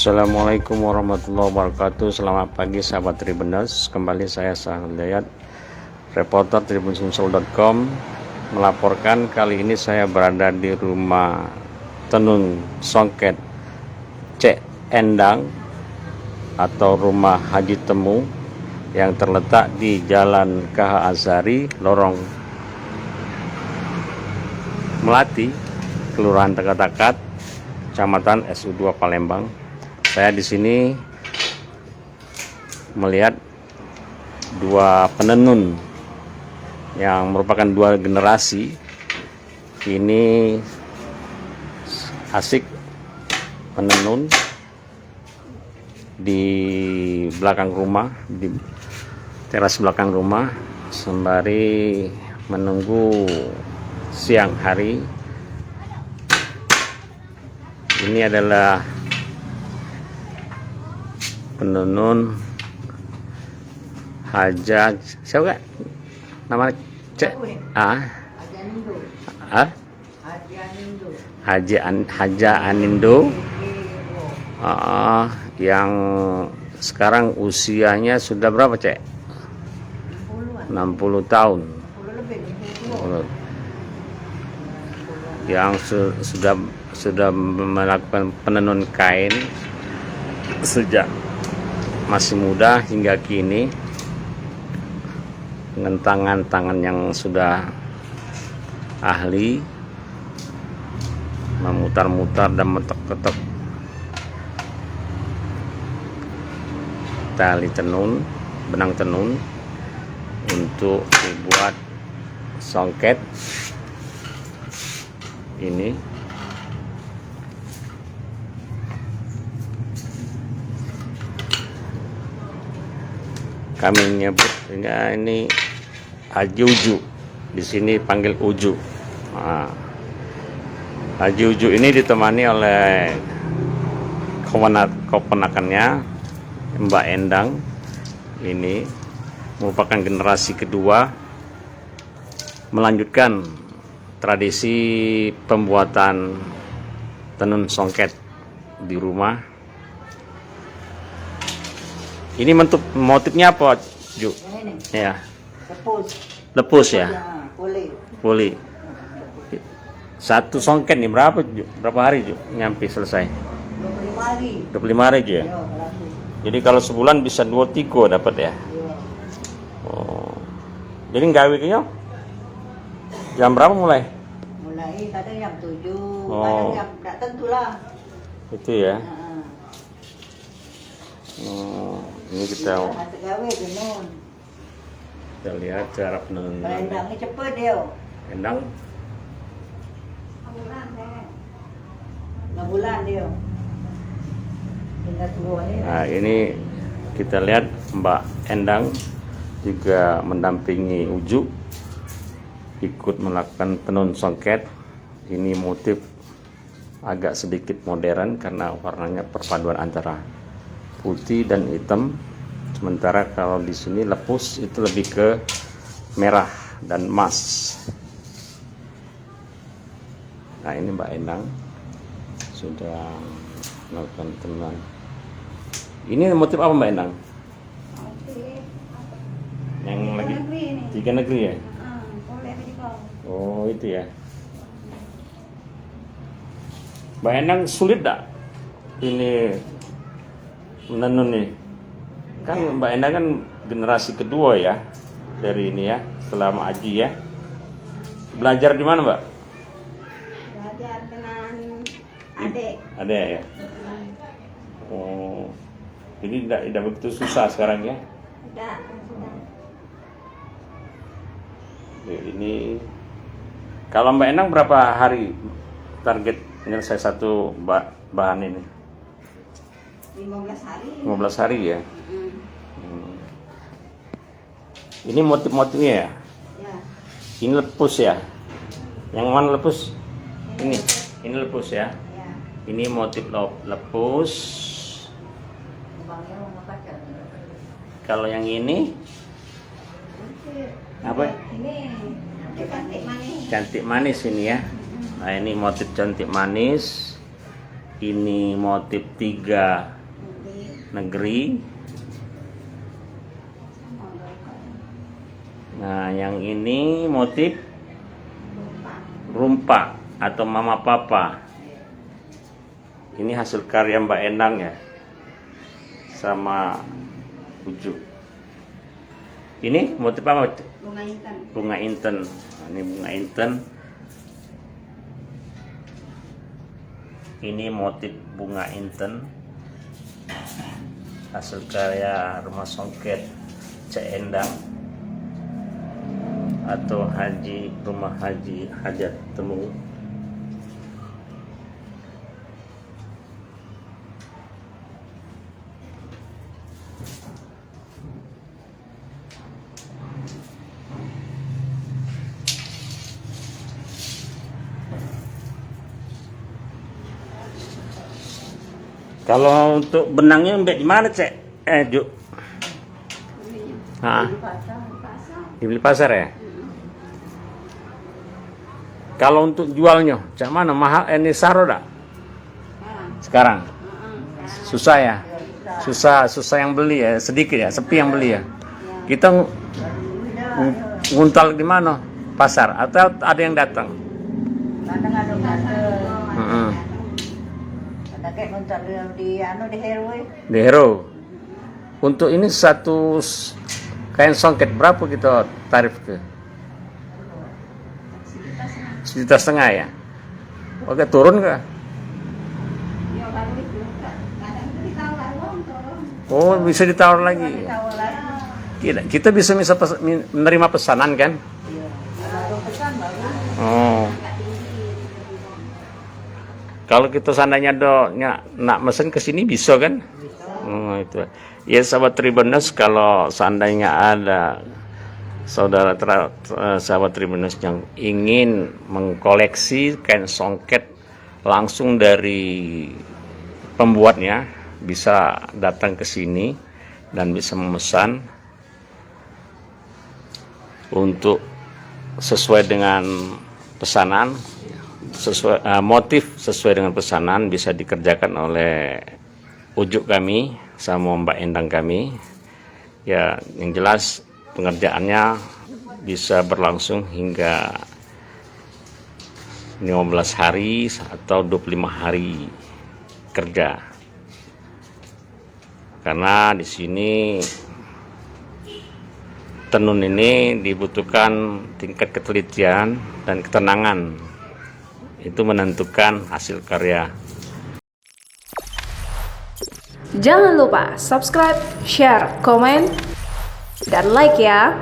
Assalamualaikum warahmatullahi wabarakatuh. Selamat pagi sahabat Tribuners. Kembali saya Sahal Dayat, reporter tribunsunsel.com, melaporkan. Kali ini saya berada di rumah Tenun Songket Cek Endang atau rumah Haji Temu yang terletak di Jalan KH Azhari, Lorong Melati, Kelurahan Takatakat, Kecamatan SU2 Palembang. Saya di sini melihat dua penenun yang merupakan dua generasi. Ini asik menenun di belakang rumah, di teras belakang rumah, sembari menunggu siang hari. Ini adalah penenun Haja, siapa kak? Nama Cek? Haja Anindo. Yang sekarang usianya sudah berapa, Cek? 60 tahun. Yang sudah melakukan penenun kain sejak masih muda hingga kini, dengan tangan yang sudah ahli memutar-mutar dan mentok-ketok tali tenun, benang tenun untuk dibuat songket ini. Kami menyebutnya ini Haji Uju, di sini panggil Uju. Haji Uju ini ditemani oleh keponakannya Mbak Endang. Ini merupakan generasi kedua melanjutkan tradisi pembuatan tenun songket di rumah. Ini motifnya apa, Ju? Ini. Ya. Lepus ya. Puli. Satu songket nih berapa, Ju? Berapa hari, Ju? Nyampe selesai? 25 hari. 25 hari, Ju ya? Jadi kalau sebulan bisa 2 tiko dapat ya? Oh. Jadi gawe kayaknya jam berapa mulai? Mulai kadang jam 7, Oh. kadang jam tidak tentu lah. Itu ya. Ini kita lihat cara penenun. Endang ini cepet dia. Endang 6 bulan dia. Nah, ini kita lihat Mbak Endang juga mendampingi Uju ikut melakukan tenun songket. Ini motif agak sedikit modern karena warnanya perpaduan antara putih dan hitam. Sementara kalau di sini lepus itu lebih ke merah dan emas. Nah, ini Mbak Endang sudah melakukan tenunan. Ini motif apa, Mbak Endang? Yang lagi tiga negeri ya? Oh, itu ya. Mbak Endang sulit tak ini menenun nih? Kan Mbak Endang kan generasi kedua ya dari ini ya, setelah Mak Haji ya. Belajar di mana, Mbak? Belajar dengan adik. Adik ya. Oh, jadi tidak begitu susah sekarang ya? Tidak. Ya, ini kalau Mbak Endang berapa hari target menyelesai satu bahan ini? 15 hari. 15 hari ya. Ini motif-motifnya ya? Ya. Ini lepus ya? Yang mana lepus? Ini lepus ya? Ya. Ini motif lepus. Kalau yang ini apa? Ini cantik manis. Cantik manis ini ya. Nah, ini motif cantik manis. Ini motif 3 negeri. Nah, yang ini motif rumpa atau mama papa. Ini hasil karya Mbak Endang ya, sama Uju. Ini motif apa? Bunga intan. Bunga inten. Nah, ini bunga inten. Ini motif bunga inten. Hasil karya Rumah Songket Cak Endang atau Rumah Haji Hajat Temu. Kalau untuk benangnya mbak di mana, Cek? Juk. Ah, dibeli pasar ya? Kalau untuk jualnya, cak mana mahal? Ini saro dak? Sekarang susah ya? Susah yang beli ya, sedikit ya, sepi yang beli ya. Kita nguntal di mana? Pasar atau ada yang datang? Kadang ada ada kayak nonton di Hero. Di Hero. Untuk ini satu kain songket berapa kita tarif ke? 1,5 juta ya? Oke, turun ke? Oh, bisa ditawar lagi. Kita bisa menerima pesanan kan? Oh. Kalau kita seandainya nak mesen ke sini bisa kan? Oh, itu. Ya sahabat Tribunnews, kalau seandainya ada sahabat Tribunnews yang ingin mengkoleksi kain songket langsung dari pembuatnya, bisa datang ke sini dan bisa memesan untuk sesuai dengan pesanan, motif sesuai dengan pesanan bisa dikerjakan oleh ujuk kami sama Mbak Endang kami. Ya, yang jelas pengerjaannya bisa berlangsung hingga 15 hari atau 25 hari kerja. Karena di sini tenun ini dibutuhkan tingkat ketelitian dan ketenangan. Itu menentukan hasil karya. Jangan lupa subscribe, share, komen, dan like ya.